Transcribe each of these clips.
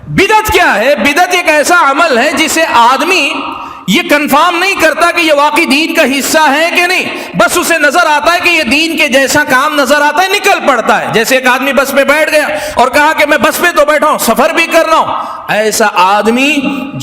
بدعت کیا ہے؟ بدعت ایک ایسا عمل ہے جسے آدمی یہ کنفرم نہیں کرتا کہ یہ واقعی دین کا حصہ ہے کہ نہیں، بس اسے نظر آتا ہے کہ یہ دین کے جیسا کام نظر آتا ہے، نکل پڑتا ہے۔ جیسے ایک آدمی بس پہ بیٹھ گیا اور کہا کہ میں بس پہ تو بیٹھا ہوں، سفر بھی کر رہا ہوں، ایسا آدمی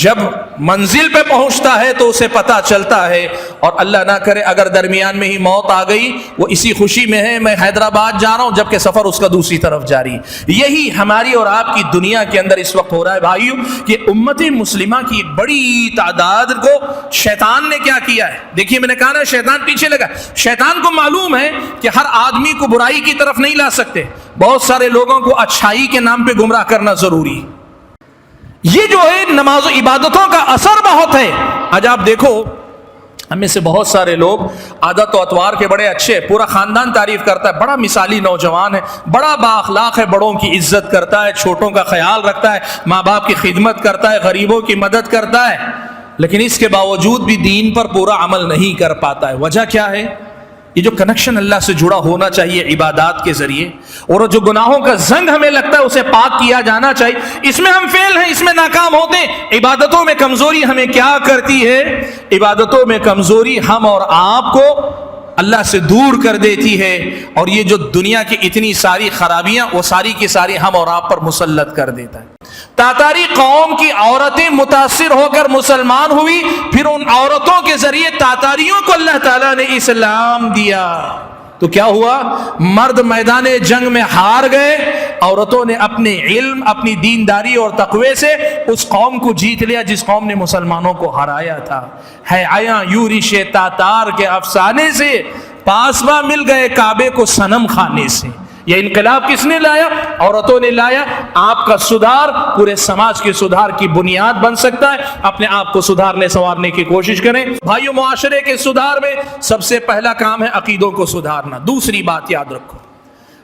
جب منزل پہ پہنچتا ہے تو اسے پتا چلتا ہے، اور اللہ نہ کرے اگر درمیان میں ہی موت آ گئی، وہ اسی خوشی میں ہے میں حیدرآباد جا رہا ہوں جبکہ سفر اس کا دوسری طرف جاری ہے۔ یہی ہماری اور آپ کی دنیا کے اندر اس وقت ہو رہا ہے بھائیو، کہ امت مسلمہ کی ایک بڑی تعداد کو شیطان نے کیا کیا ہے۔ دیکھیے میں نے کہا نا شیطان پیچھے لگا، شیطان کو معلوم ہے کہ ہر آدمی کو برائی کی طرف نہیں لا سکتے، بہت سارے لوگوں کو اچھائی کے نام پہ گمراہ کرنا ضروری۔ یہ جو ہے نماز و عبادتوں کا اثر بہت ہے۔ آج آپ دیکھو ہم میں سے بہت سارے لوگ عادت و اطوار کے بڑے اچھے، پورا خاندان تعریف کرتا ہے، بڑا مثالی نوجوان ہے، بڑا بااخلاق ہے، بڑوں کی عزت کرتا ہے، چھوٹوں کا خیال رکھتا ہے، ماں باپ کی خدمت کرتا ہے، غریبوں کی مدد کرتا ہے، لیکن اس کے باوجود بھی دین پر پورا عمل نہیں کر پاتا ہے۔ وجہ کیا ہے؟ یہ جو کنیکشن اللہ سے جڑا ہونا چاہیے عبادات کے ذریعے، اور جو گناہوں کا زنگ ہمیں لگتا ہے اسے پاک کیا جانا چاہیے، اس میں ہم فیل ہیں، اس میں ناکام ہوتے ہیں۔ عبادتوں میں کمزوری ہمیں کیا کرتی ہے؟ عبادتوں میں کمزوری ہم اور آپ کو اللہ سے دور کر دیتی ہے، اور یہ جو دنیا کی اتنی ساری خرابیاں وہ ساری کی ساری ہم اور آپ پر مسلط کر دیتا ہے۔ تاتاری قوم کی عورتیں متاثر ہو کر مسلمان ہوئی، پھر ان عورتوں کے ذریعے تاتاریوں کو اللہ تعالیٰ نے اسلام دیا، تو کیا ہوا؟ مرد میدان جنگ میں ہار گئے، عورتوں نے اپنے علم، اپنی دینداری اور تقوی سے اس قوم کو جیت لیا جس قوم نے مسلمانوں کو ہرایا تھا۔ ہے آیا یورش تاتار کے افسانے سے، پاسباں مل گئے کعبے کو صنم خانے سے۔ یہ انقلاب کس نے لایا؟ عورتوں نے لایا۔ آپ کا سدھار پورے سماج کے سدھار کی بنیاد بن سکتا ہے۔ اپنے آپ کو سدھارنے سنوارنے کی کوشش کریں بھائیو۔ معاشرے کے سدھار میں سب سے پہلا کام ہے عقیدوں کو سدھارنا۔ دوسری بات یاد رکھو،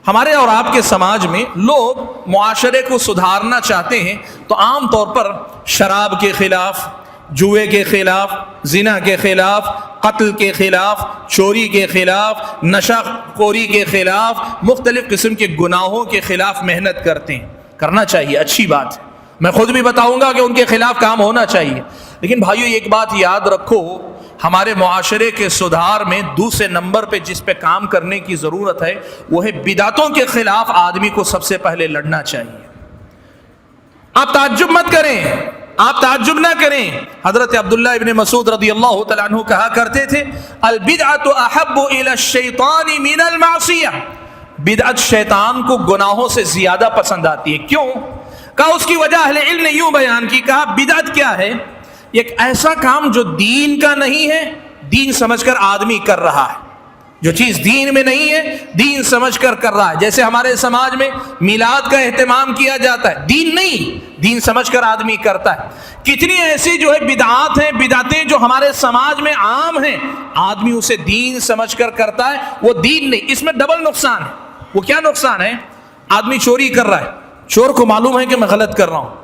ہمارے اور آپ کے سماج میں لوگ معاشرے کو سدھارنا چاہتے ہیں تو عام طور پر شراب کے خلاف، جوئے کے خلاف، زنا کے خلاف، قتل کے خلاف، چوری کے خلاف، نشہ خوری کے خلاف، مختلف قسم کے گناہوں کے خلاف محنت کرتے ہیں۔ کرنا چاہیے، اچھی بات ہے، میں خود بھی بتاؤں گا کہ ان کے خلاف کام ہونا چاہیے، لیکن بھائیو ایک بات یاد رکھو، ہمارے معاشرے کے سدھار میں دوسرے نمبر پہ جس پہ کام کرنے کی ضرورت ہے وہ ہے بدعتوں کے خلاف آدمی کو سب سے پہلے لڑنا چاہیے۔ آپ تعجب مت کریں، آپ تعجب نہ کریں، حضرت عبداللہ ابن مسعود رضی اللہ تعالیٰ عنہ کہا کرتے تھے البدعۃ احب الی الشیطان من المعصیہ، بدعت شیطان کو گناہوں سے زیادہ پسند آتی ہے۔ کیوں؟ کہا اس کی وجہ اہل علم نے یوں بیان کی، کہا بدعت کیا ہے؟ ایک ایسا کام جو دین کا نہیں ہے، دین سمجھ کر آدمی کر رہا ہے، جو چیز دین میں نہیں ہے دین سمجھ کر کر رہا ہے۔ جیسے ہمارے سماج میں میلاد کا اہتمام کیا جاتا ہے، دین نہیں، دین سمجھ کر آدمی کرتا ہے۔ کتنی ایسی جو ہے بدعات ہیں، بدعتیں جو ہمارے سماج میں عام ہیں، آدمی اسے دین سمجھ کر کرتا ہے، وہ دین نہیں۔ اس میں ڈبل نقصان ہے۔ وہ کیا نقصان ہے؟ آدمی چوری کر رہا ہے، چور کو معلوم ہے کہ میں غلط کر رہا ہوں۔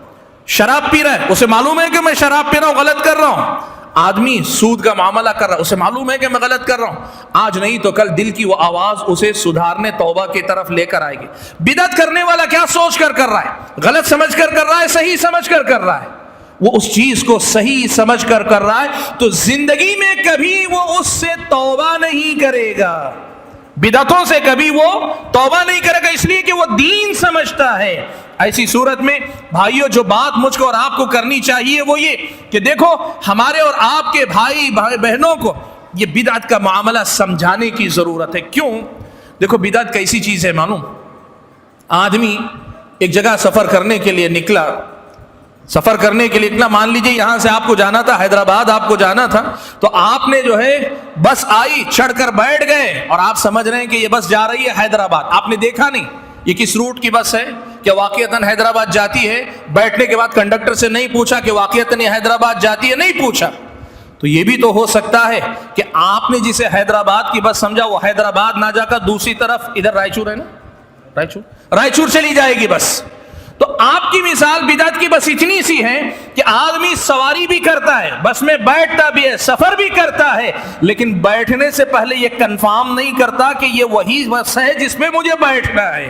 شراب پی رہا ہے، اسے معلوم ہے کہ میں شراب پی رہا ہوں، غلط کر رہا ہوں۔ آدمی سود کا معاملہ کر رہا ہے، اسے معلوم ہے کہ میں غلط کر رہا ہوں۔ آج نہیں تو کل دل کی وہ آواز اسے سدھارنے، توبہ کی طرف لے کر آئے گی۔ بدعت کرنے والا کیا سوچ کر کر رہا ہے؟ غلط سمجھ کر کر رہا ہے، صحیح سمجھ کر کر رہا ہے۔ وہ اس چیز کو صحیح سمجھ کر کر رہا ہے تو زندگی میں کبھی وہ اس سے توبہ نہیں کرے گا، بدعتوں سے کبھی وہ توبہ نہیں کرے گا، اس لیے کہ وہ دین سمجھتا ہے۔ ایسی صورت میں بھائیوں جو بات مجھ کو اور آپ کو کرنی چاہیے وہ یہ کہ دیکھو ہمارے اور آپ کے بھائی بہنوں کو یہ بدعت کا معاملہ سمجھانے کی ضرورت ہے۔ کیوں؟ دیکھو بدعت کیسی چیز ہے معلوم؟ آدمی ایک جگہ سفر کرنے کے لیے نکلا، مان لیجئے یہاں سے آپ کو جانا تھا حیدرآباد، آپ کو جانا تھا تو آپ نے جو ہے بس آئی، چڑھ کر بیٹھ گئے اور آپ سمجھ رہے ہیں کہ یہ بس جا رہی ہے حیدرآباد۔ آپ نے دیکھا نہیں یہ کس روٹ کی بس ہے، کہ واقعتاً حیدرآباد جاتی ہے، بیٹھنے کے بعد کنڈکٹر سے نہیں پوچھا کہ واقعتاً یہ حیدرآباد جاتی ہے، نہیں پوچھا۔ تو یہ بھی تو ہو سکتا ہے کہ آپ نے جسے حیدرآباد کی بس سمجھا وہ حیدرآباد نہ جا کر دوسری طرف ادھر رائچور ہے نا، رائچور چلی جائے گی بس۔ تو آپ کی مثال بدعت کی بس اتنی سی ہے کہ آدمی سواری بھی کرتا ہے، بس میں بیٹھتا بھی ہے، سفر بھی کرتا ہے، لیکن بیٹھنے سے پہلے یہ کنفرم نہیں کرتا کہ یہ وہی بس ہے جس میں مجھے بیٹھنا ہے۔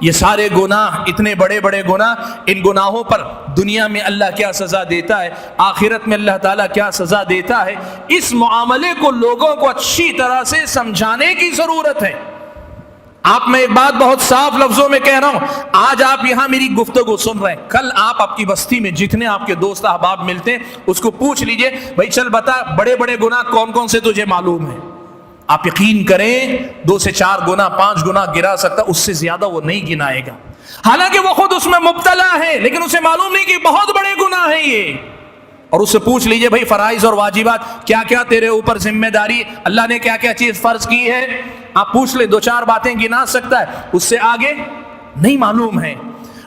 یہ سارے گناہ اتنے بڑے بڑے گناہ، ان گناہوں پر دنیا میں اللہ کیا سزا دیتا ہے، آخرت میں اللہ تعالیٰ کیا سزا دیتا ہے، اس معاملے کو لوگوں کو اچھی طرح سے سمجھانے کی ضرورت ہے۔ آپ میں ایک بات بہت صاف لفظوں میں کہہ رہا ہوں، آج آپ یہاں میری گفتگو سن رہے ہیں، کل آپ کی بستی میں جتنے آپ کے دوست احباب ملتے ہیں اس کو پوچھ لیجئے بھائی چل بتا بڑے بڑے گناہ کون کون سے تجھے معلوم ہیں۔ آپ یقین کریں 2 سے 4 گناہ 5 گناہ گرا سکتا، اس سے زیادہ وہ نہیں گنائے گا، حالانکہ وہ خود اس میں مبتلا ہے، لیکن اسے معلوم نہیں کہ بہت بڑے گناہ ہیں یہ۔ اور اس سے پوچھ لیجئے بھائی فرائض اور واجبات کیا کیا تیرے اوپر ذمہ داری، اللہ نے کیا کیا چیز فرض کی ہے، آپ پوچھ لیں 2-4 باتیں گنا سکتا ہے، اس سے آگے نہیں معلوم ہے۔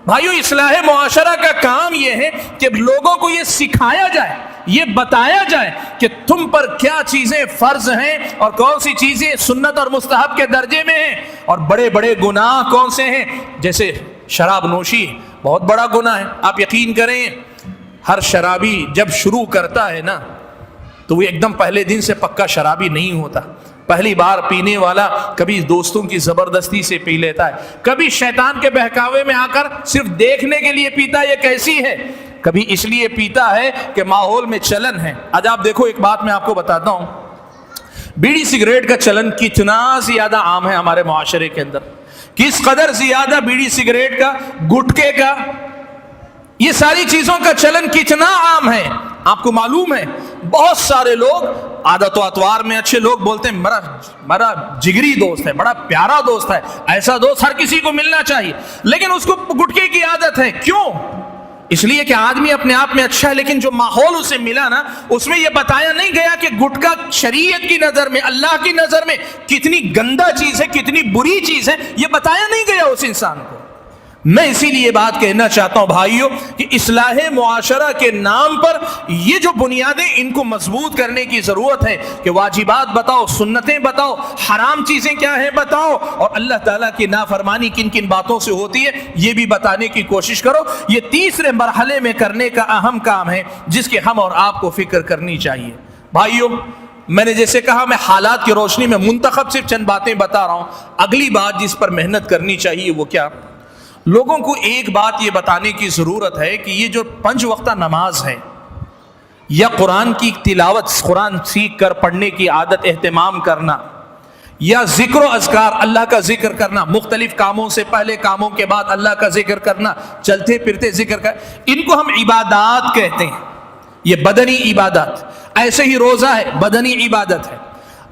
بھائیو، اصلاح معاشرہ کا کام یہ ہے کہ لوگوں کو یہ سکھایا جائے، یہ بتایا جائے کہ تم پر کیا چیزیں فرض ہیں اور کون سی چیزیں سنت اور مستحب کے درجے میں ہیں، اور بڑے بڑے گناہ کون سے ہیں۔ جیسے شراب نوشی بہت بڑا گناہ ہے، آپ یقین کریں ہر شرابی جب شروع کرتا ہے نا تو وہ ایک دم پہلے دن سے پکا شرابی نہیں ہوتا۔ پہلی بار پینے والا کبھی دوستوں کی زبردستی سے پی لیتا ہے، کبھی شیطان کے بہکاوے میں آ کر صرف دیکھنے کے لیے پیتا یہ کیسی ہے، کبھی اس لیے پیتا ہے کہ ماحول میں چلن ہے۔ آج آپ دیکھو ایک بات میں آپ کو بتاتا ہوں، بیڑی سگریٹ کا چلن کتنا زیادہ عام ہے ہمارے معاشرے کے اندر، کس قدر زیادہ بیڑی سگریٹ کا، گٹکے کا، یہ ساری چیزوں کا چلن کتنا عام ہے۔ آپ کو معلوم ہے بہت سارے لوگ عادت و اطوار میں اچھے لوگ بولتے ہیں میرا جگری دوست ہے، بڑا پیارا دوست ہے، ایسا دوست ہر کسی کو ملنا چاہیے، لیکن اس کو گٹکے کی عادت ہے۔ کیوں؟ اس لیے کہ آدمی اپنے آپ میں اچھا ہے، لیکن جو ماحول اسے ملا نا اس میں یہ بتایا نہیں گیا کہ گٹکا شریعت کی نظر میں، اللہ کی نظر میں کتنی گندا چیز ہے، کتنی بری چیز ہے، یہ بتایا نہیں گیا اس انسان کو۔ میں اسی لیے بات کہنا چاہتا ہوں بھائیوں کہ اصلاح معاشرہ کے نام پر یہ جو بنیادیں ان کو مضبوط کرنے کی ضرورت ہے کہ واجبات بتاؤ، سنتیں بتاؤ، حرام چیزیں کیا ہیں بتاؤ، اور اللہ تعالیٰ کی نافرمانی کن کن باتوں سے ہوتی ہے یہ بھی بتانے کی کوشش کرو۔ یہ تیسرے مرحلے میں کرنے کا اہم کام ہے جس کی ہم اور آپ کو فکر کرنی چاہیے۔ بھائیوں، میں نے جیسے کہا میں حالات کی روشنی میں منتخب صرف چند باتیں بتا رہا ہوں، اگلی بات جس پر محنت کرنی چاہیے وہ کیا؟ لوگوں کو ایک بات یہ بتانے کی ضرورت ہے کہ یہ جو 5 وقتہ نماز ہے یا قرآن کی تلاوت، قرآن سیکھ کر پڑھنے کی عادت اہتمام کرنا، یا ذکر و اذکار، اللہ کا ذکر کرنا، مختلف کاموں سے پہلے کاموں کے بعد اللہ کا ذکر کرنا، چلتے پھرتے ذکر کر، ان کو ہم عبادات کہتے ہیں۔ یہ بدنی عبادت، ایسے ہی روزہ ہے بدنی عبادت ہے،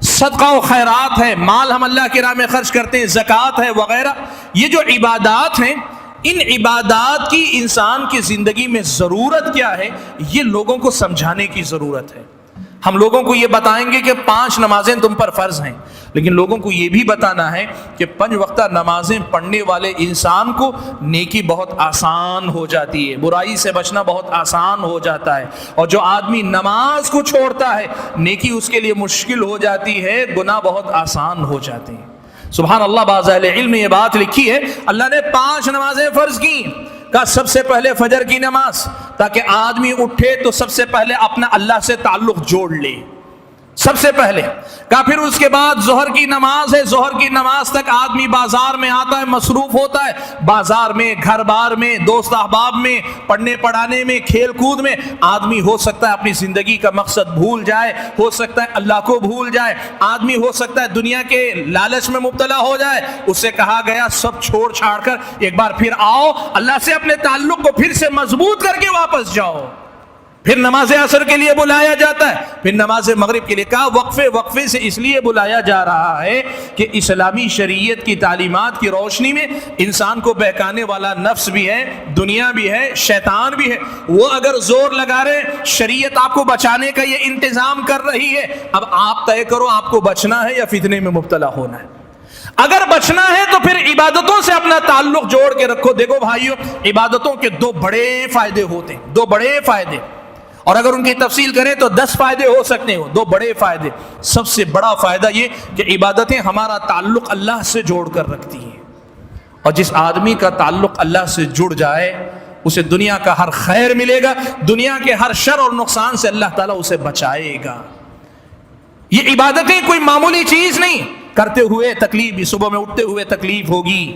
صدقہ و خیرات ہے، مال ہم اللہ کی راہ میں خرچ کرتے ہیں، زکوٰۃ ہے وغیرہ۔ یہ جو عبادات ہیں، ان عبادات کی انسان کی زندگی میں ضرورت کیا ہے یہ لوگوں کو سمجھانے کی ضرورت ہے۔ ہم لوگوں کو یہ بتائیں گے کہ 5 نمازیں تم پر فرض ہیں، لیکن لوگوں کو یہ بھی بتانا ہے کہ 5 وقتہ نمازیں پڑھنے والے انسان کو نیکی بہت آسان ہو جاتی ہے، برائی سے بچنا بہت آسان ہو جاتا ہے، اور جو آدمی نماز کو چھوڑتا ہے نیکی اس کے لیے مشکل ہو جاتی ہے، گناہ بہت آسان ہو جاتے ہیں۔ سبحان اللہ، بعض اہل علم نے یہ بات لکھی ہے، اللہ نے 5 نمازیں فرض کی، کا سب سے پہلے فجر کی نماز، تاکہ آدمی اٹھے تو سب سے پہلے اپنا اللہ سے تعلق جوڑ لے، سب سے پہلے کا۔ پھر اس کے بعد ظہر کی نماز ہے، ظہر کی نماز تک آدمی بازار میں آتا ہے، مصروف ہوتا ہے، بازار میں، گھر بار میں، دوست احباب میں، پڑھنے پڑھانے میں، کھیل کود میں آدمی ہو سکتا ہے اپنی زندگی کا مقصد بھول جائے، ہو سکتا ہے اللہ کو بھول جائے، آدمی ہو سکتا ہے دنیا کے لالچ میں مبتلا ہو جائے۔ اس سے کہا گیا سب چھوڑ چھاڑ کر ایک بار پھر آؤ، اللہ سے اپنے تعلق کو پھر سے مضبوط کر کے واپس جاؤ۔ پھر نماز عصر کے لیے بلایا جاتا ہے، پھر نماز مغرب کے لیے، کہا وقفے سے اس لیے بلایا جا رہا ہے کہ اسلامی شریعت کی تعلیمات کی روشنی میں انسان کو بہکانے والا نفس بھی ہے، دنیا بھی ہے، شیطان بھی ہے، وہ اگر زور لگا رہے، شریعت آپ کو بچانے کا یہ انتظام کر رہی ہے، اب آپ طے کرو آپ کو بچنا ہے یا فتنے میں مبتلا ہونا ہے۔ اگر بچنا ہے تو پھر عبادتوں سے اپنا تعلق جوڑ کے رکھو۔ دیکھو بھائیو، عبادتوں کے 2 بڑے فائدے ہوتے ہیں، 2 بڑے فائدے، اور اگر ان کی تفصیل کریں تو 10 فائدے ہو سکتے ہیں، 2 بڑے فائدے۔ سب سے بڑا فائدہ یہ کہ عبادتیں ہمارا تعلق اللہ سے جوڑ کر رکھتی ہیں، اور جس آدمی کا تعلق اللہ سے جڑ جائے اسے دنیا کا ہر خیر ملے گا، دنیا کے ہر شر اور نقصان سے اللہ تعالیٰ اسے بچائے گا۔ یہ عبادتیں کوئی معمولی چیز نہیں، کرتے ہوئے تکلیف بھی، صبح میں اٹھتے ہوئے تکلیف ہوگی،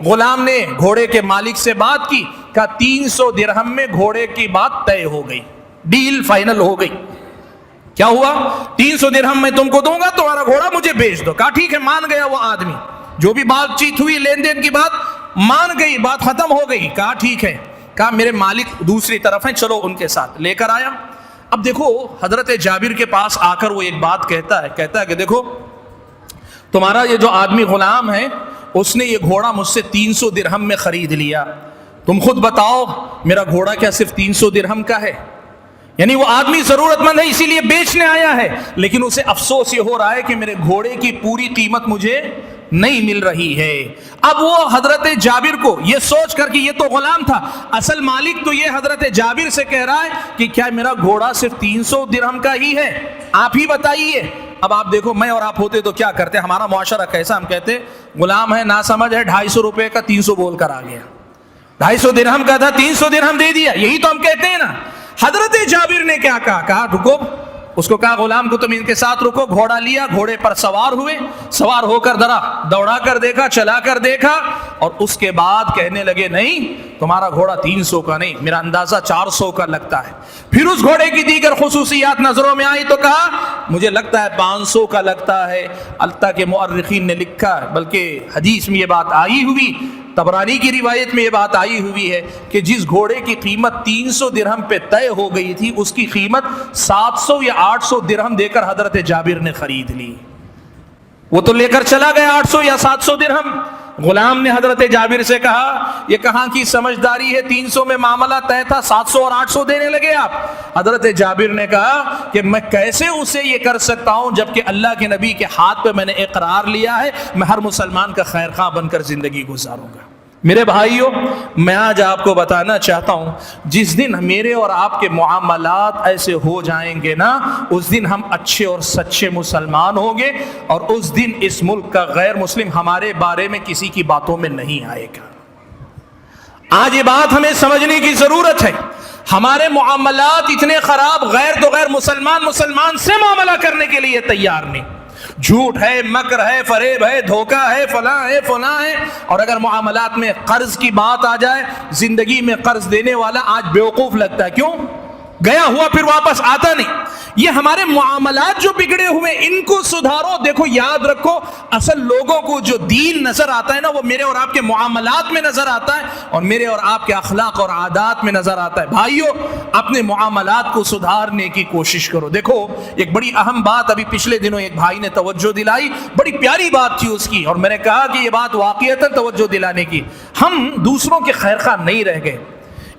غلام نے گھوڑے کے مالک سے بات کی، کہا 300 درہم میں گھوڑے کی بات طے ہو گئی، ڈیل فائنل ہو گئی۔ کیا ہوا؟ 300 درہم میں تم کو دوں گا، تمہارا گھوڑا مجھے بیچ دو۔ کہا ٹھیک ہے، مان گیا وہ آدمی، جو بھی بات چیت ہوئی لین دین کی بات مان گئی، بات ختم ہو گئی۔ کہا ٹھیک ہے، کہا میرے مالک دوسری طرف ہیں، چلو ان کے ساتھ لے کر آیا۔ اب دیکھو حضرت جابر کے پاس آ کر وہ ایک بات کہتا ہے کہ دیکھو تمہارا یہ جو آدمی غلام ہے، اس نے یہ گھوڑا مجھ سے 300 درہم میں خرید لیا، تم خود بتاؤ میرا گھوڑا کیا صرف 300 درہم کا ہے؟ یعنی وہ آدمی ضرورت مند ہے اسی لیے بیچنے آیا ہے، لیکن اسے افسوس یہ ہو رہا ہے کہ میرے گھوڑے کی پوری قیمت مجھے نہیں مل رہی ہے۔ اب وہ حضرت جابر کو یہ سوچ کر کہ یہ تو غلام تھا، اصل مالک تو یہ حضرت جابر سے کہہ رہا ہے کہ کیا میرا گھوڑا صرف 300 درہم کا ہی ہے؟ آپ ہی بتائیے۔ اب آپ دیکھو میں اور آپ ہوتے تو کیا کرتے؟ ہمارا معاشرہ کیسا؟ ہم کہتے غلام ہے، نا سمجھ ہے، 250 روپے کا 300 بول کر آ گیا، 250 درہم کا تھا 300 درہم دے دیا، یہی تو ہم کہتے ہیں نا۔ حضرت جابر نے کیا کہا رکو، اس کو کہا غلام کو تم ان کے ساتھ رکو، گھوڑا لیا، گھوڑے پر سوار ہوئے، سوار ہو کر ذرا دوڑا کر دیکھا، چلا کر دیکھا، اور اس کے بعد کہنے لگے نہیں تمہارا گھوڑا 300 کا نہیں، میرا اندازہ 400 کا لگتا ہے۔ پھر اس گھوڑے کی دیگر خصوصیات نظروں میں آئی تو کہا مجھے لگتا ہے 500 کا لگتا ہے۔ البتہ کے مؤرخین نے لکھا ہے، بلکہ حدیث میں یہ بات آئی ہوئی، طبرانی کی روایت میں یہ بات آئی ہوئی ہے کہ جس گھوڑے کی قیمت 300 درہم پہ طے ہو گئی تھی، اس کی قیمت 700 یا 800 درہم دے کر حضرت جابر نے خرید لی۔ وہ تو لے کر چلا گیا 800 یا 700 درہم۔ غلام نے حضرت جابر سے کہا یہ کہاں کی سمجھداری ہے، 300 میں معاملہ طے تھا، 700 اور 800 دینے لگے آپ۔ حضرت جابر نے کہا کہ میں کیسے اسے یہ کر سکتا ہوں جبکہ اللہ کے نبی کے ہاتھ پہ میں نے اقرار لیا ہے میں ہر مسلمان کا خیر خواہ بن کر زندگی گزاروں گا۔ میرے بھائیوں، میں آج آپ کو بتانا چاہتا ہوں جس دن میرے اور آپ کے معاملات ایسے ہو جائیں گے نا، اس دن ہم اچھے اور سچے مسلمان ہوں گے، اور اس دن اس ملک کا غیر مسلم ہمارے بارے میں کسی کی باتوں میں نہیں آئے گا۔ آج یہ بات ہمیں سمجھنے کی ضرورت ہے۔ ہمارے معاملات اتنے خراب، غیر تو غیر مسلمان سے معاملہ کرنے کے لیے تیار نہیں، جھوٹ ہے، مکر ہے، فریب ہے، دھوکہ ہے، فلاں ہے۔ اور اگر معاملات میں قرض کی بات آ جائے، زندگی میں قرض دینے والا آج بیوقوف لگتا ہے، کیوں؟ گیا ہوا پھر واپس آتا نہیں۔ یہ ہمارے معاملات جو بگڑے ہوئے ان کو سدھارو۔ دیکھو یاد رکھو، اصل لوگوں کو جو دین نظر آتا ہے نا، وہ میرے اور آپ کے معاملات میں نظر آتا ہے، اور میرے اور آپ کے اخلاق اور عادات میں نظر آتا ہے۔ بھائیو، اپنے معاملات کو سدھارنے کی کوشش کرو۔ دیکھو ایک بڑی اہم بات ابھی پچھلے دنوں ایک بھائی نے توجہ دلائی، بڑی پیاری بات تھی اس کی، اور میں نے کہا کہ یہ بات واقعتاً توجہ دلانے کی۔ ہم دوسروں کے خیر خواہ نہیں رہ گئے،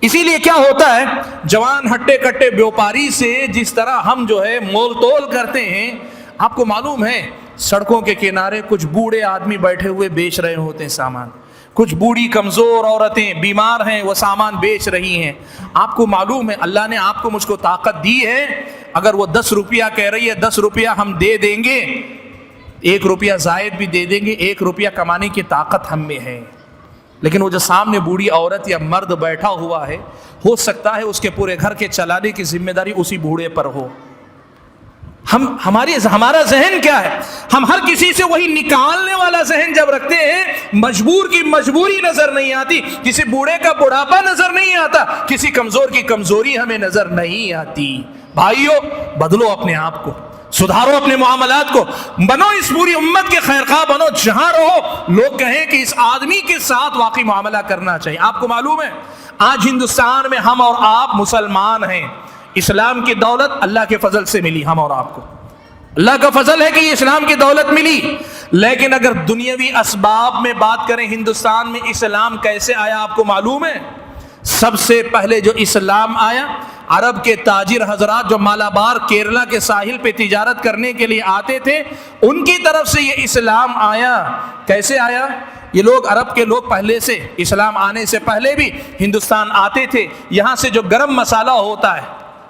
اسی لیے کیا ہوتا ہے، جوان ہٹے کٹے بیوپاری سے جس طرح ہم جو ہے مول تول کرتے ہیں، آپ کو معلوم ہے سڑکوں کے کنارے کچھ بوڑھے آدمی بیٹھے ہوئے بیچ رہے ہوتے ہیں سامان، کچھ بوڑھی کمزور عورتیں بیمار ہیں وہ سامان بیچ رہی ہیں۔ آپ کو معلوم ہے اللہ نے آپ کو مجھ کو طاقت دی ہے، اگر وہ 10 روپیہ کہہ رہی ہے 10 روپیہ ہم دے دیں گے، 1 روپیہ زائد بھی دے دیں گے، 1 روپیہ کمانے کی طاقت ہم میں ہے۔ لیکن وہ جو سامنے بوڑھی عورت یا مرد بیٹھا ہوا ہے، ہو سکتا ہے اس کے پورے گھر کے چلانے کی ذمہ داری اسی بوڑھے پر ہو۔ ہمارا ذہن کیا ہے، ہم ہر کسی سے وہی نکالنے والا ذہن جب رکھتے ہیں، مجبور کی مجبوری نظر نہیں آتی، کسی بوڑھے کا بڑھاپا نظر نہیں آتا، کسی کمزور کی کمزوری ہمیں نظر نہیں آتی۔ بھائیو، بدلو اپنے آپ کو، سدھارو اپنے معاملات کو، بنو اس پوری امت کے خیر خواہ بنو، جہاں رہو لوگ کہیں کہ اس آدمی کے ساتھ واقعی معاملہ کرنا چاہیے۔ آپ کو معلوم ہے آج ہندوستان میں ہم اور آپ مسلمان ہیں، اسلام کی دولت اللہ کے فضل سے ملی ہم اور آپ کو، اللہ کا فضل ہے کہ یہ اسلام کی دولت ملی۔ لیکن اگر دنیاوی اسباب میں بات کریں، ہندوستان میں اسلام کیسے آیا آپ کو معلوم ہے؟ سب سے پہلے جو اسلام آیا، عرب کے تاجر حضرات جو مالابار کیرلا کے ساحل پہ تجارت کرنے کے لیے آتے تھے، ان کی طرف سے یہ اسلام آیا۔ کیسے آیا؟ یہ لوگ عرب کے لوگ پہلے سے، اسلام آنے سے پہلے بھی ہندوستان آتے تھے، یہاں سے جو گرم مسالہ ہوتا ہے،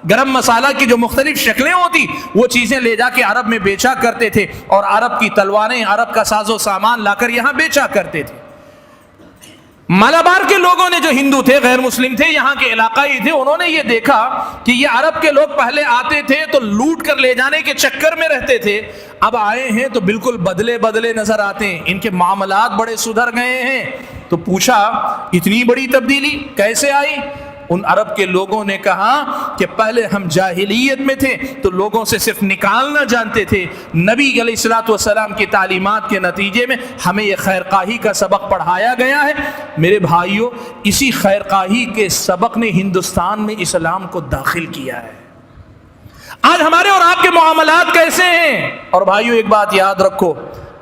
گرم مسالہ کی جو مختلف شکلیں ہوتی، وہ چیزیں لے جا کے عرب میں بیچا کرتے تھے، اور عرب کی تلواریں، عرب کا ساز و سامان لا کر یہاں بیچا کرتے تھے۔ مالابار کے لوگوں نے جو ہندو تھے، غیر مسلم تھے، یہاں کے علاقائی تھے، انہوں نے یہ دیکھا کہ یہ عرب کے لوگ پہلے آتے تھے تو لوٹ کر لے جانے کے چکر میں رہتے تھے، اب آئے ہیں تو بالکل بدلے نظر آتے ہیں، ان کے معاملات بڑے سدھر گئے ہیں۔ تو پوچھا اتنی بڑی تبدیلی کیسے آئی؟ ان عرب کے لوگوں نے کہا کہ پہلے ہم جاہلیت میں تھے تو لوگوں سے صرف نکالنا جانتے تھے، نبی علیہ الصلوۃ والسلام کی تعلیمات کے نتیجے میں ہمیں یہ خیرخواہی کا سبق پڑھایا گیا ہے۔ میرے بھائیوں، اسی خیرخواہی کے سبق نے ہندوستان میں اسلام کو داخل کیا ہے۔ آج ہمارے اور آپ کے معاملات کیسے ہیں؟ اور بھائیوں ایک بات یاد رکھو،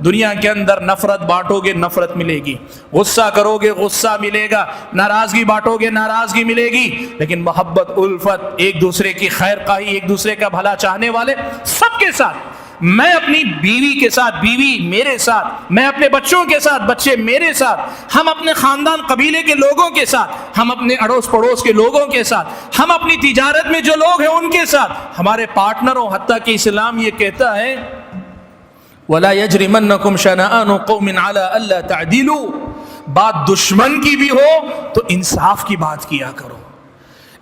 دنیا کے اندر نفرت بانٹو گے نفرت ملے گی، غصہ کرو گے غصہ ملے گا، ناراضگی بانٹو گے ناراضگی ملے گی، لیکن محبت، الفت، ایک دوسرے کی خیر خواہی، ایک دوسرے کا بھلا چاہنے والے سب کے ساتھ، میں اپنی بیوی کے ساتھ، بیوی میرے ساتھ، میں اپنے بچوں کے ساتھ، بچے میرے ساتھ، ہم اپنے خاندان قبیلے کے لوگوں کے ساتھ، ہم اپنے اڑوس پڑوس کے لوگوں کے ساتھ، ہم اپنی تجارت میں جو لوگ ہیں ان کے ساتھ، ہمارے پارٹنروں، حتیٰ کہ اسلام یہ کہتا ہے وَلَا يَجْرِمَنَّكُمْ شَنَآنُ قَوْمٍ عَلَىٰ أَلَّا تَعْدِلُوا، بات دشمن کی بھی ہو تو انصاف کی بات کیا کرو۔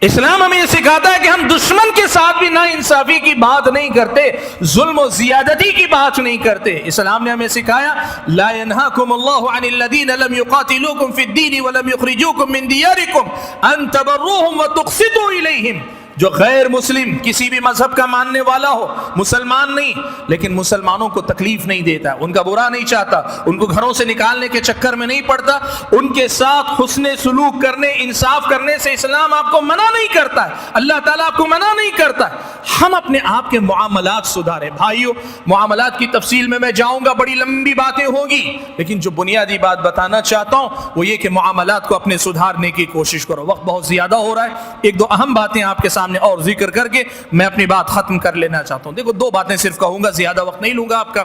اسلام ہمیں یہ سکھاتا ہے کہ ہم دشمن کے ساتھ بھی نا انصافی کی بات نہیں کرتے، ظلم و زیادتی کی بات نہیں کرتے۔ اسلام نے ہمیں سکھایا لا ينهاكم الله عن الذين لم يقاتلوكم في الدين ولم يخرجوكم من دياركم ان تبروهم وتقسطوا اليهم، جو غیر مسلم کسی بھی مذہب کا ماننے والا ہو، مسلمان نہیں لیکن مسلمانوں کو تکلیف نہیں دیتا، ان کا برا نہیں چاہتا، ان کو گھروں سے نکالنے کے چکر میں نہیں پڑتا، ان کے ساتھ حسن سلوک کرنے، انصاف کرنے سے اسلام آپ کو منع نہیں کرتا ہے، اللہ تعالیٰ آپ کو منع نہیں کرتا ہے۔ ہم اپنے آپ کے معاملات سدھاریں۔ بھائیو، معاملات کی تفصیل میں جاؤں گا، بڑی لمبی باتیں ہوگی، لیکن جو بنیادی بات بتانا چاہتا ہوں وہ یہ کہ معاملات کو اپنے سدھارنے کی کوشش کرو۔ وقت بہت زیادہ ہو رہا ہے، ایک دو اہم باتیں آپ کے سامنے اور ذکر کر کے میں اپنی بات ختم کر لینا چاہتا ہوں۔ دیکھو، دو باتیں صرف کہوں گا، زیادہ وقت نہیں لوں گا آپ کا۔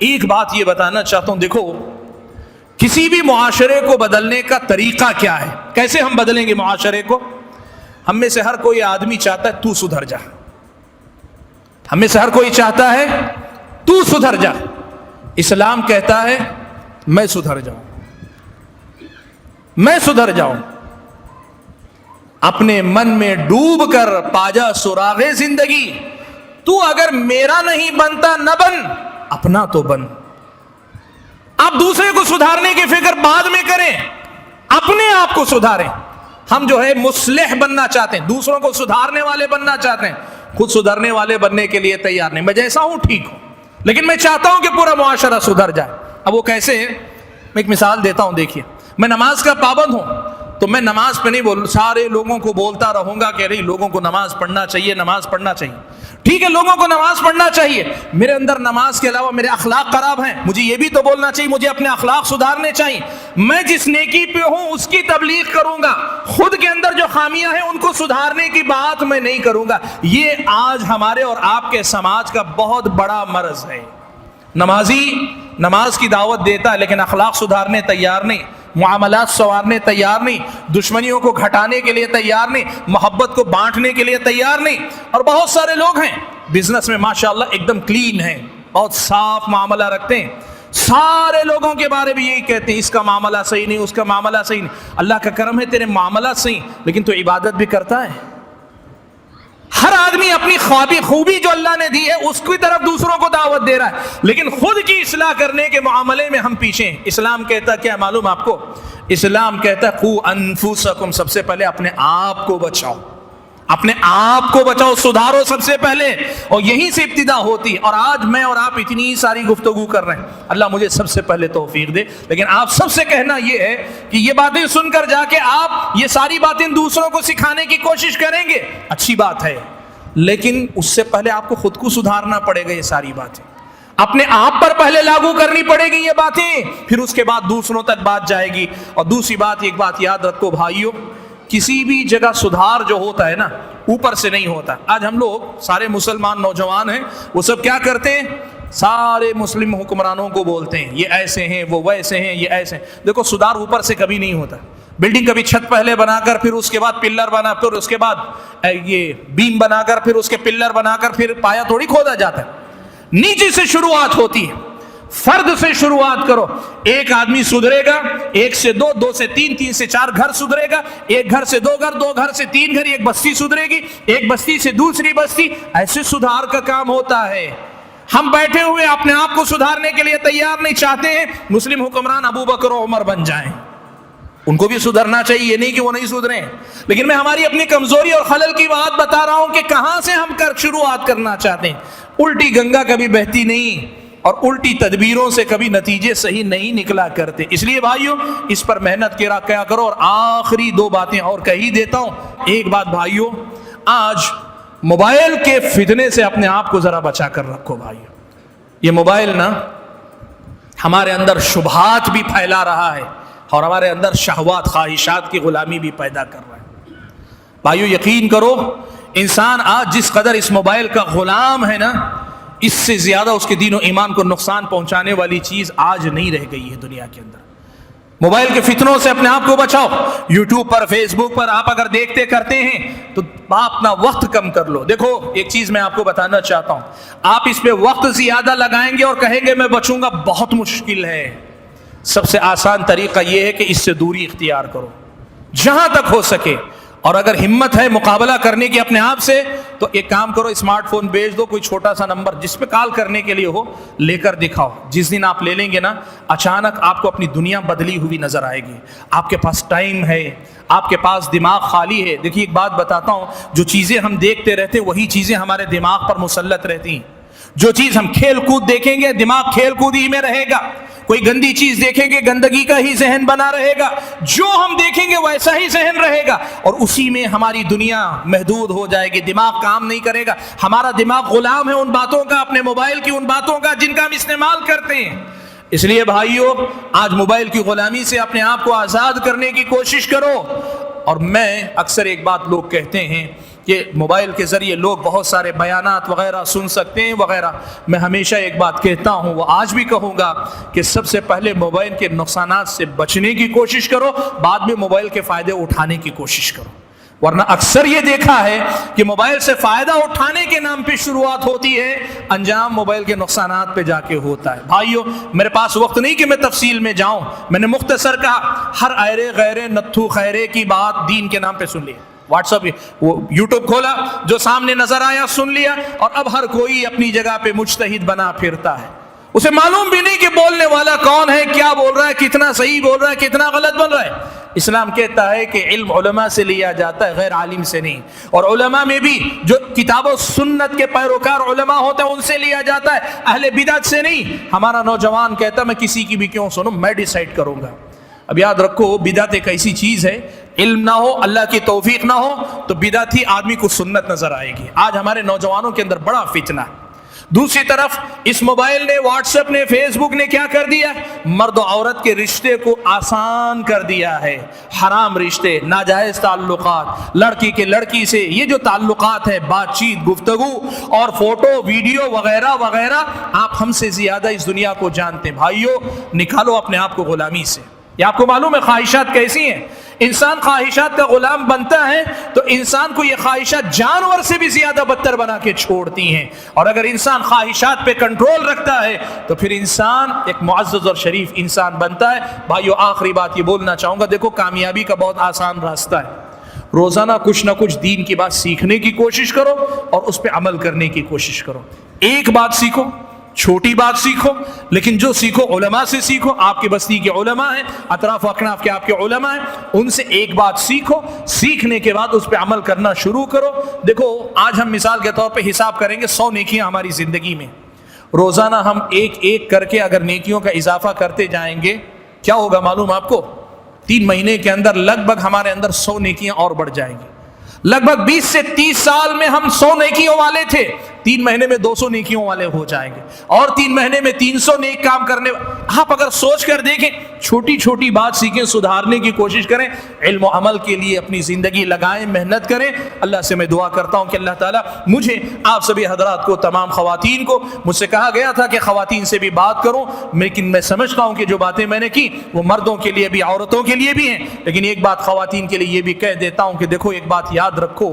ایک بات یہ بتانا چاہتا ہوں، دیکھو کسی بھی معاشرے کو بدلنے کا طریقہ کیا ہے، کیسے ہم بدلیں گے معاشرے کو؟ ہم میں سے ہر کوئی آدمی چاہتا ہے تو سدھر جا، ہم میں سے ہر کوئی چاہتا ہے تو سدھر جا۔ اسلام کہتا ہے میں سدھر جاؤں، میں سدھر جاؤں، اپنے من میں ڈوب کر پاجا سراغ زندگی، تو اگر میرا نہیں بنتا نہ بن، اپنا تو بن۔ آپ دوسرے کو سدھارنے کی فکر بعد میں کریں، اپنے آپ کو سدھاریں۔ ہم جو ہے مصلح بننا چاہتے ہیں، دوسروں کو سدھارنے والے بننا چاہتے ہیں، خود سدھرنے والے بننے کے لیے تیار نہیں۔ میں جیسا ہوں ٹھیک ہوں، لیکن میں چاہتا ہوں کہ پورا معاشرہ سدھر جائے۔ اب وہ کیسے ہے؟ میں ایک مثال دیتا ہوں، دیکھیے، میں نماز کا پابند ہوں تو میں نماز پہ نہیں بول سارے لوگوں کو بولتا رہوں گا کہ لوگوں کو نماز پڑھنا چاہیے، نماز پڑھنا چاہیے۔ ٹھیک ہے، لوگوں کو نماز پڑھنا چاہیے، میرے اندر نماز کے علاوہ میرے اخلاق خراب ہیں، مجھے یہ بھی تو بولنا چاہیے، مجھے اپنے اخلاق سدھارنے چاہیے۔ میں جس نیکی پہ ہوں اس کی تبلیغ کروں گا، خود کے اندر جو خامیاں ہیں ان کو سدھارنے کی بات میں نہیں کروں گا۔ یہ آج ہمارے اور آپ کے سماج کا بہت بڑا مرض ہے۔ نمازی نماز کی دعوت دیتا ہے لیکن اخلاق سدھارنے تیار نہیں، معاملات سنوارنے تیار نہیں، دشمنیوں کو گھٹانے کے لیے تیار نہیں، محبت کو بانٹنے کے لیے تیار نہیں۔ اور بہت سارے لوگ ہیں بزنس میں ماشاءاللہ ایک دم کلین ہیں، بہت صاف معاملہ رکھتے ہیں، سارے لوگوں کے بارے میں یہی کہتے ہیں اس کا معاملہ صحیح نہیں، اس کا معاملہ صحیح نہیں۔ اللہ کا کرم ہے تیرے معاملہ صحیح، لیکن تو عبادت بھی کرتا ہے۔ ہر آدمی اپنی خوبی جو اللہ نے دی ہے اس کی طرف دوسروں کو دعوت دے رہا ہے، لیکن خود کی اصلاح کرنے کے معاملے میں ہم پیچھے ہیں۔ اسلام کہتا کیا معلوم آپ کو؟ اسلام کہتا ہے قو انفسکم، سب سے پہلے اپنے آپ کو بچاؤ، اپنے آپ کو بچاؤ، سدھارو سب سے پہلے، اور یہیں سے ابتدا ہوتی ہے۔ اور آج میں اور آپ اتنی ساری گفتگو کر رہے ہیں، اللہ مجھے سب سے پہلے توفیق دے، لیکن آپ سب سے کہنا یہ ہے کہ یہ باتیں سن کر جا کے آپ یہ ساری باتیں دوسروں کو سکھانے کی کوشش کریں گے، اچھی بات ہے، لیکن اس سے پہلے آپ کو خود کو سدھارنا پڑے گا۔ یہ ساری باتیں اپنے آپ پر پہلے لاگو کرنی پڑے گی یہ باتیں، پھر اس کے بعد دوسروں تک بات جائے گی۔ اور دوسری بات، ایک بات یاد رکھو بھائیو، کسی بھی جگہ سدھار جو ہوتا ہے نا اوپر سے نہیں ہوتا۔ آج ہم لوگ سارے مسلمان نوجوان ہیں، وہ سب کیا کرتے ہیں؟ سارے مسلم حکمرانوں کو بولتے ہیں یہ ایسے ہیں، وہ ویسے ہیں، یہ ایسے ہیں۔ دیکھو سدھار اوپر سے کبھی نہیں ہوتا۔ بلڈنگ کبھی چھت پہلے بنا کر پھر اس کے بعد پلر بنا، پھر اس کے بعد یہ بیم بنا کر پھر اس کے پلر بنا کر پھر پایا تھوڑی کھودا جاتا ہے، نیچے سے شروعات ہوتی ہے۔ فرد سے شروعات کرو. ایک آدمی سدھرے گا, 1 سے 2, 2 سے 3, 3 سے 4 گھر سدھرے گا, ایک گھر سے 2 گھر, 2 گھر سے 3 گھر, ایک بستی سدھرے گی, ایک بستی سے دوسری بستی. ایسے سدھار کا کام ہوتا ہے. ہم بیٹھے ہوئے اپنے آپ کو سدھارنے کے لیے تیار نہیں, چاہتے ہیں مسلم حکمران ابو بکر و عمر بن جائیں. ان کو بھی سدھرنا چاہیے, یہ نہیں کہ وہ نہیں سدھریں, لیکن میں ہماری اپنی کمزوری اور خلل کی بات بتا رہا ہوں کہ کہاں سے ہم شروعات کرنا چاہتے ہیں. الٹی گنگا کبھی بہتی نہیں اور الٹی تدبیروں سے کبھی نتیجے صحیح نہیں نکلا کرتے. اس لیے بھائیوں اس پر محنت کیا کرو. اور آخری 2 باتیں اور کہی دیتا ہوں. ایک بات بھائیوں, آج موبائل کے فتنے سے اپنے آپ کو ذرا بچا کر رکھو بھائیوں. یہ موبائل نا ہمارے اندر شبہات بھی پھیلا رہا ہے اور ہمارے اندر شہوات خواہشات کی غلامی بھی پیدا کر رہا ہے. بھائیو یقین کرو, انسان آج جس قدر اس موبائل کا غلام ہے نا, اس سے زیادہ اس کے دین و ایمان کو نقصان پہنچانے والی چیز آج نہیں رہ گئی ہے دنیا کے اندر. موبائل کے فتنوں سے اپنے آپ کو بچاؤ. یوٹیوب پر, فیس بک پر آپ اگر دیکھتے کرتے ہیں تو آپ اپنا وقت کم کر لو. دیکھو ایک چیز میں آپ کو بتانا چاہتا ہوں, آپ اس پہ وقت زیادہ لگائیں گے اور کہیں گے میں بچوں گا, بہت مشکل ہے. سب سے آسان طریقہ یہ ہے کہ اس سے دوری اختیار کرو جہاں تک ہو سکے. اور اگر ہمت ہے مقابلہ کرنے کی اپنے آپ سے تو ایک کام کرو, اسمارٹ فون بیچ دو, کوئی چھوٹا سا نمبر جس پہ کال کرنے کے لیے ہو لے کر دکھاؤ. جس دن آپ لے لیں گے نا, اچانک آپ کو اپنی دنیا بدلی ہوئی نظر آئے گی. آپ کے پاس ٹائم ہے, آپ کے پاس دماغ خالی ہے. دیکھیے ایک بات بتاتا ہوں, جو چیزیں ہم دیکھتے رہتے وہی چیزیں ہمارے دماغ پر مسلط رہتی ہیں. جو چیز ہم کھیل کود دیکھیں گے دماغ کھیل کود ہی میں رہے گا. کوئی گندی چیز دیکھیں گے گندگی کا ہی ذہن بنا رہے گا. جو ہم دیکھیں گے ویسا ہی ذہن رہے گا اور اسی میں ہماری دنیا محدود ہو جائے گی. دماغ کام نہیں کرے گا. ہمارا دماغ غلام ہے ان باتوں کا, اپنے موبائل کی ان باتوں کا جن کا ہم استعمال کرتے ہیں. اس لیے بھائیو آج موبائل کی غلامی سے اپنے آپ کو آزاد کرنے کی کوشش کرو. اور میں اکثر ایک بات لوگ کہتے ہیں کہ موبائل کے ذریعے لوگ بہت سارے بیانات وغیرہ سن سکتے ہیں وغیرہ. میں ہمیشہ ایک بات کہتا ہوں, وہ آج بھی کہوں گا کہ سب سے پہلے موبائل کے نقصانات سے بچنے کی کوشش کرو, بعد میں موبائل کے فائدے اٹھانے کی کوشش کرو. ورنہ اکثر یہ دیکھا ہے کہ موبائل سے فائدہ اٹھانے کے نام پہ شروعات ہوتی ہے, انجام موبائل کے نقصانات پہ جا کے ہوتا ہے. بھائیو میرے پاس وقت نہیں کہ میں تفصیل میں جاؤں, میں نے مختصر کہا, ہر ایرے غیرے نتھو خیرے کی بات دین کے نام پہ سن لی. واٹس ایپ وہ یوٹیوب کھولا, جو سامنے نظر آیا سن لیا, اور اب ہر کوئی اپنی جگہ پہ مجتہد بنا پھرتا ہے. اسے معلوم بھی نہیں کہ بولنے والا کون ہے, کیا بول رہا ہے, کتنا صحیح بول رہا ہے, کتنا غلط بول رہا ہے. اسلام کہتا ہے کہ علم علماء سے لیا جاتا ہے, غیر عالم سے نہیں. اور علماء میں بھی جو کتاب و سنت کے پیروکار علماء ہوتے ہیں ان سے لیا جاتا ہے, اہل بدعت سے نہیں. ہمارا نوجوان کہتا میں کسی کی بھی کیوں سنوں, میں ڈیسائیڈ کروں گا. اب یاد رکھو بدعت ایک ایسی چیز ہے, علم نہ ہو, اللہ کی توفیق نہ ہو تو بدعت ہی آدمی کو سنت نظر آئے گی. آج ہمارے نوجوانوں کے اندر بڑا فتنہ ہے. دوسری طرف اس موبائل نے, واٹس ایپ نے, فیس بک نے کیا کر دیا, مرد و عورت کے رشتے کو آسان کر دیا ہے. حرام رشتے, ناجائز تعلقات, لڑکی کے لڑکی سے یہ جو تعلقات ہے, بات چیت, گفتگو اور فوٹو ویڈیو وغیرہ وغیرہ, آپ ہم سے زیادہ اس دنیا کو جانتے ہیں. بھائیو نکالو اپنے آپ کو غلامی سے. یہ آپ کو معلوم ہے خواہشات کیسی ہیں. انسان خواہشات کا غلام بنتا ہے تو انسان کو یہ خواہشات جانور سے بھی زیادہ بدتر بنا کے چھوڑتی ہیں. اور اگر انسان خواہشات پہ کنٹرول رکھتا ہے تو پھر انسان ایک معزز اور شریف انسان بنتا ہے. بھائیو آخری بات یہ بولنا چاہوں گا, دیکھو کامیابی کا بہت آسان راستہ ہے. روزانہ کچھ نہ کچھ دین کی بات سیکھنے کی کوشش کرو اور اس پہ عمل کرنے کی کوشش کرو. ایک بات سیکھو, چھوٹی بات سیکھو, لیکن جو سیکھو علماء سے سیکھو. آپ کی بستی کے علماء ہیں, اطراف و اکناف کے آپ کے علماء ہیں, ان سے ایک بات سیکھو. سیکھنے کے بعد اس پہ عمل کرنا شروع کرو. دیکھو آج ہم مثال کے طور پہ حساب کریں گے 100 نیکیاں ہماری زندگی میں. روزانہ ہم ایک ایک کر کے اگر نیکیوں کا اضافہ کرتے جائیں گے, کیا ہوگا معلوم آپ کو, 3 مہینے کے اندر لگ بھگ ہمارے اندر 100 نیکیاں اور بڑھ جائیں گی. لگ بھگ 20 سے 30 سال میں ہم 100 نیکیوں والے تھے, 3 مہینے میں 200 نیکیوں والے ہو جائیں گے, اور 3 مہینے میں 300 نیک کام کرنے. آپ اگر سوچ کر دیکھیں, چھوٹی چھوٹی بات سیکھیں, سدھارنے کی کوشش کریں, علم و عمل کے لیے اپنی زندگی لگائیں, محنت کریں. اللہ سے میں دعا کرتا ہوں کہ اللہ تعالیٰ مجھے, آپ سبھی حضرات کو, تمام خواتین کو, مجھ سے کہا گیا تھا کہ خواتین سے بھی بات کروں, لیکن میں سمجھتا ہوں کہ جو باتیں میں نے کی وہ مردوں کے لیے بھی عورتوں کے لیے بھی ہیں. لیکن ایک بات خواتین کے لیے یہ بھی کہہ دیتا ہوں کہ دیکھو ایک بات یاد رکھو,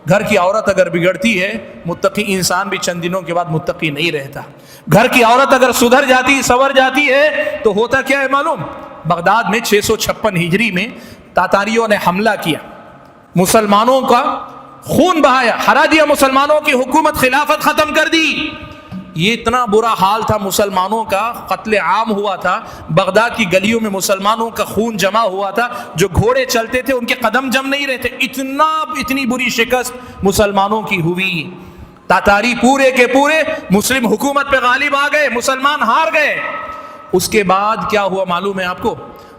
گھر کی عورت اگر بگڑتی ہے متقی انسان بھی چند دنوں کے بعد متقی نہیں رہتا. گھر کی عورت اگر سدھر جاتی سنور جاتی ہے تو ہوتا کیا ہے معلوم؟ بغداد میں 656 ہجری میں تاتاریوں نے حملہ کیا, مسلمانوں کا خون بہایا, ہرا دیا, مسلمانوں کی حکومت خلافت ختم کر دی. یہ اتنا برا حال تھا مسلمانوں کا, قتل عام ہوا تھا بغداد کی گلیوں میں, مسلمانوں کا خون جمع ہوا تھا, جو گھوڑے چلتے تھے ان کے قدم جم نہیں رہتے, اتنی بری شکست مسلمانوں کی ہوئی. تاتاری پورے کے پورے مسلم حکومت پہ غالب آ گئے, مسلمان ہار گئے. اس کے بعد کیا ہوا معلوم ہے آپ کو؟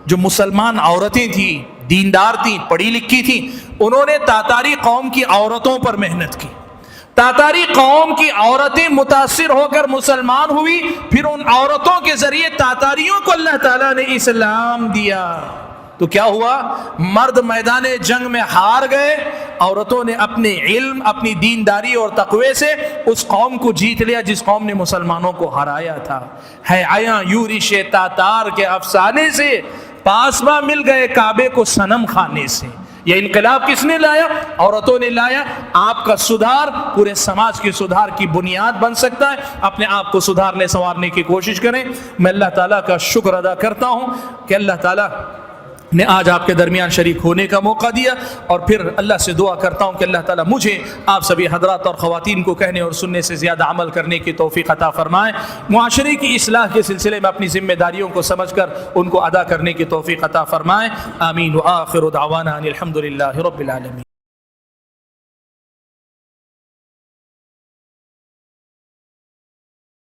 جو مسلمان عورتیں تھیں, دیندار تھیں, پڑھی لکھی تھیں, انہوں نے تاتاری قوم کی عورتوں پر محنت کی. تاتاری قوم کی عورتیں متاثر ہو کر مسلمان ہوئی, پھر ان عورتوں کے ذریعے تاتاریوں کو اللہ تعالیٰ نے اسلام دیا. تو کیا ہوا؟ مرد میدان جنگ میں ہار گئے, عورتوں نے اپنے علم, اپنی دینداری اور تقوی سے اس قوم کو جیت لیا جس قوم نے مسلمانوں کو ہرایا تھا. ہے آیا یورش تاتار کے افسانے سے, پاسباں مل گئے کعبے کو صنم خانے سے. یہ انقلاب کس نے لایا؟ عورتوں نے لایا. آپ کا سدھار پورے سماج کے سدھار کی بنیاد بن سکتا ہے. اپنے آپ کو سدھارنے سنوارنے کی کوشش کریں. میں اللہ تعالیٰ کا شکر ادا کرتا ہوں کہ اللہ تعالیٰ نے آج آپ کے درمیان شریک ہونے کا موقع دیا, اور پھر اللہ سے دعا کرتا ہوں کہ اللہ تعالیٰ مجھے, آپ سبھی حضرات اور خواتین کو کہنے اور سننے سے زیادہ عمل کرنے کی توفیق عطا فرمائے. معاشرے کی اصلاح کے سلسلے میں اپنی ذمہ داریوں کو سمجھ کر ان کو ادا کرنے کی توفیق عطا فرمائے. آمین. وآخر دعوانا ان الحمد للہ رب العالمین.